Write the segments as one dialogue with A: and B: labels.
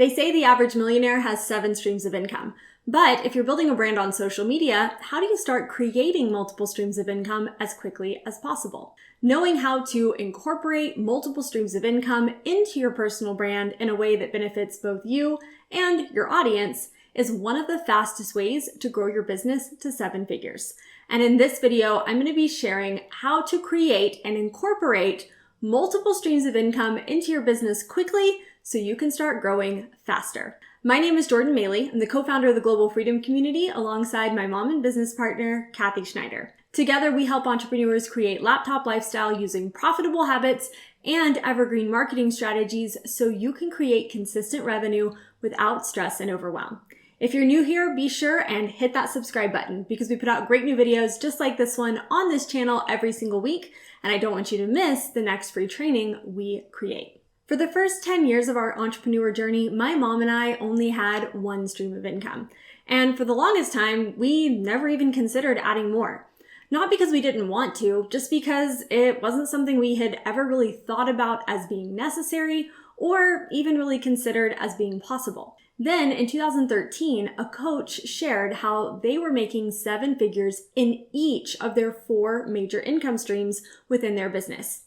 A: They say the average millionaire has 7 streams of income. But if you're building a brand on social media, how do you start creating multiple streams of income as quickly as possible? Knowing how to incorporate multiple streams of income into your personal brand in a way that benefits both you and your audience is one of the fastest ways to grow your business to 7 figures. And in this video, I'm going to be sharing how to create and incorporate multiple streams of income into your business quickly so you can start growing faster. My name is Jordan Maylea. I'm the co-founder of the Global Freedom Community alongside my mom and business partner, Kathy Schneider. Together, we help entrepreneurs create laptop lifestyle using profitable habits and evergreen marketing strategies so you can create consistent revenue without stress and overwhelm. If you're new here, be sure and hit that subscribe button because we put out great new videos just like this one on this channel every single week, and I don't want you to miss the next free training we create. For the first 10 years of our entrepreneur journey, my mom and I only had 1 stream of income. And for the longest time, we never even considered adding more. Not because we didn't want to, just because it wasn't something we had ever really thought about as being necessary or even really considered as being possible. Then in 2013, a coach shared how they were making 7 figures in each of their 4 major income streams within their business.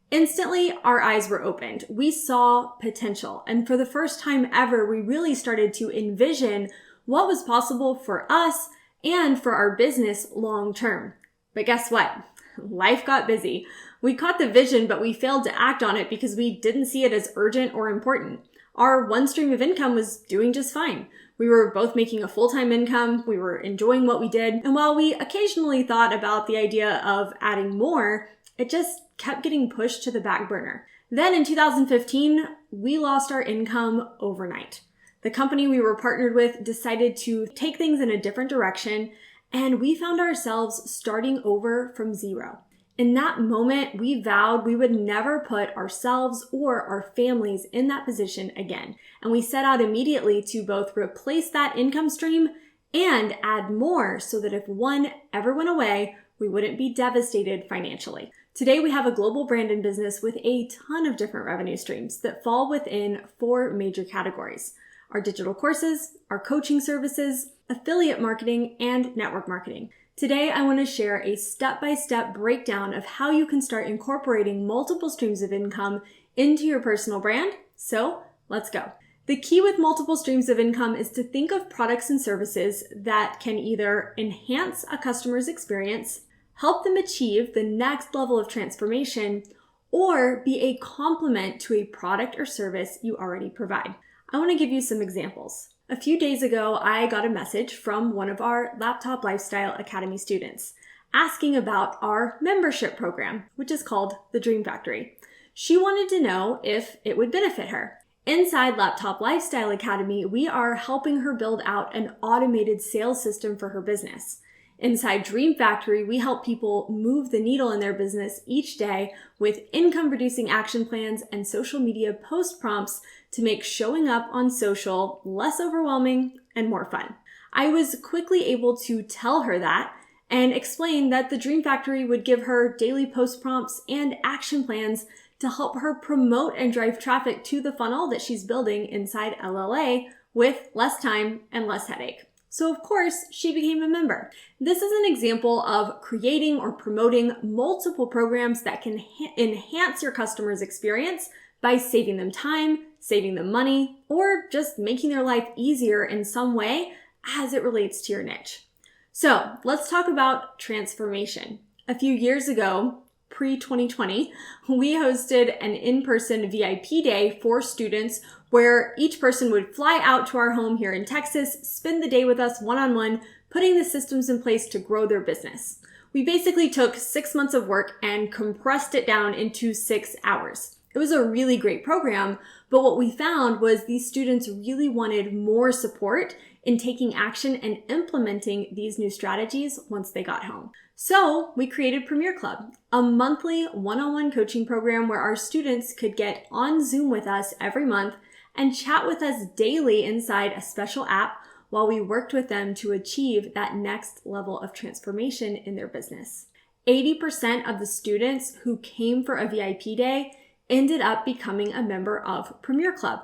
A: Instantly, our eyes were opened. We saw potential. And for the first time ever, we really started to envision what was possible for us and for our business long term. But guess what? Life got busy. We caught the vision, but we failed to act on it because we didn't see it as urgent or important. Our 1 stream of income was doing just fine. We were both making a full-time income. We were enjoying what we did. And while we occasionally thought about the idea of adding more, it just kept getting pushed to the back burner. Then in 2015, we lost our income overnight. The company we were partnered with decided to take things in a different direction, and we found ourselves starting over from zero. In that moment, we vowed we would never put ourselves or our families in that position again. And we set out immediately to both replace that income stream and add more so that if one ever went away, we wouldn't be devastated financially. Today, we have a global brand and business with a ton of different revenue streams that fall within 4 major categories: our digital courses, our coaching services, affiliate marketing, and network marketing. Today, I want to share a step-by-step breakdown of how you can start incorporating multiple streams of income into your personal brand. So let's go. The key with multiple streams of income is to think of products and services that can either enhance a customer's experience, help them achieve the next level of transformation, or be a complement to a product or service you already provide. I want to give you some examples. A few days ago, I got a message from one of our Laptop Lifestyle Academy students asking about our membership program, which is called the Dream Factory. She wanted to know if it would benefit her. Inside Laptop Lifestyle Academy, we are helping her build out an automated sales system for her business. Inside Dream Factory, we help people move the needle in their business each day with income-producing action plans and social media post prompts to make showing up on social less overwhelming and more fun. I was quickly able to tell her that and explain that the Dream Factory would give her daily post prompts and action plans to help her promote and drive traffic to the funnel that she's building inside LLA with less time and less headache. So of course, she became a member. This is an example of creating or promoting multiple programs that can enhance your customer's experience by saving them time, saving them money, or just making their life easier in some way as it relates to your niche. So let's talk about transformation. A few years ago, pre-2020, we hosted an in-person VIP day for students where each person would fly out to our home here in Texas, spend the day with us one-on-one, putting the systems in place to grow their business. We basically took 6 months of work and compressed it down into 6 hours. It was a really great program, but what we found was these students really wanted more support in taking action and implementing these new strategies once they got home. So we created Premier Club, a monthly one-on-one coaching program where our students could get on Zoom with us every month and chat with us daily inside a special app while we worked with them to achieve that next level of transformation in their business. 80% of the students who came for a VIP day ended up becoming a member of Premier Club.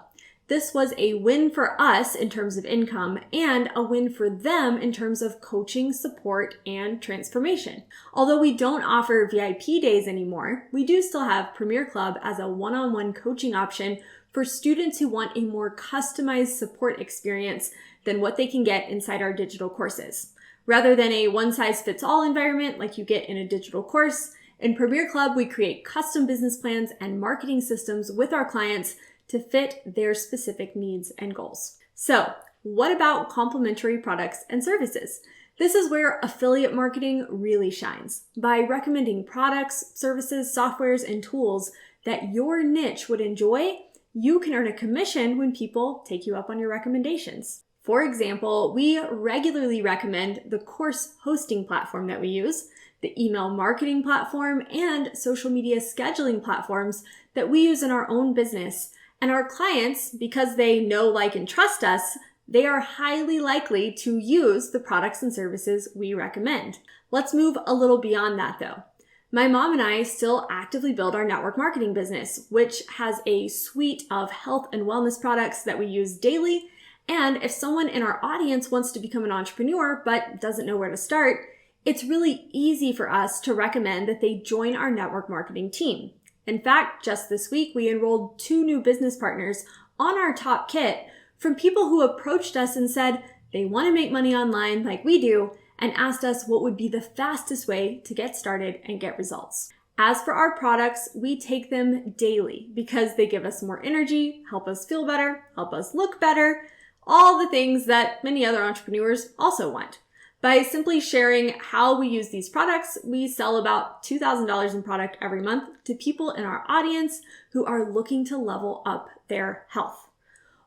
A: This was a win for us in terms of income and a win for them in terms of coaching, support, and transformation. Although we don't offer VIP days anymore, we do still have Premier Club as a one-on-one coaching option for students who want a more customized support experience than what they can get inside our digital courses. Rather than a one-size-fits-all environment like you get in a digital course, in Premier Club, we create custom business plans and marketing systems with our clients to fit their specific needs and goals. So, what about complementary products and services? This is where affiliate marketing really shines. By recommending products, services, softwares, and tools that your niche would enjoy, you can earn a commission when people take you up on your recommendations. For example, we regularly recommend the course hosting platform that we use, the email marketing platform, and social media scheduling platforms that we use in our own business. And our clients, because they know, like, and trust us, they are highly likely to use the products and services we recommend. Let's move a little beyond that though. My mom and I still actively build our network marketing business, which has a suite of health and wellness products that we use daily. And if someone in our audience wants to become an entrepreneur but doesn't know where to start, it's really easy for us to recommend that they join our network marketing team. In fact, just this week, we enrolled 2 new business partners on our top kit from people who approached us and said they want to make money online like we do and asked us what would be the fastest way to get started and get results. As for our products, we take them daily because they give us more energy, help us feel better, help us look better, all the things that many other entrepreneurs also want. By simply sharing how we use these products, we sell about $2,000 in product every month to people in our audience who are looking to level up their health.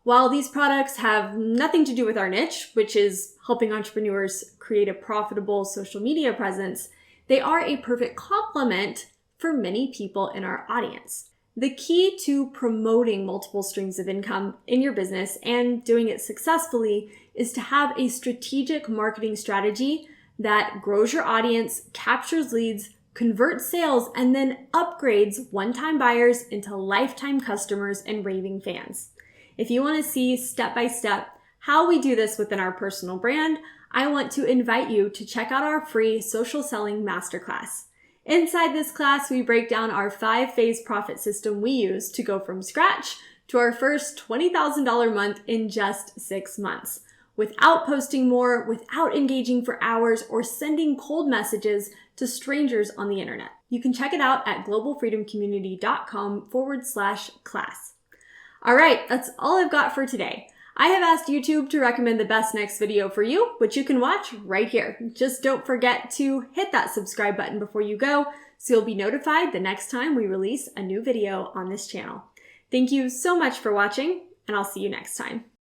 A: While these products have nothing to do with our niche, which is helping entrepreneurs create a profitable social media presence, they are a perfect complement for many people in our audience. The key to promoting multiple streams of income in your business and doing it successfully is to have a strategic marketing strategy that grows your audience, captures leads, converts sales, and then upgrades one-time buyers into lifetime customers and raving fans. If you want to see step-by-step how we do this within our personal brand, I want to invite you to check out our free social selling masterclass. Inside this class, we break down our 5-phase profit system we use to go from scratch to our first $20,000 month in just 6 months, without posting more, without engaging for hours, or sending cold messages to strangers on the internet. You can check it out at globalfreedomcommunity.com/class. All right, that's all I've got for today. I have asked YouTube to recommend the best next video for you, which you can watch right here. Just don't forget to hit that subscribe button before you go, so you'll be notified the next time we release a new video on this channel. Thank you so much for watching, and I'll see you next time.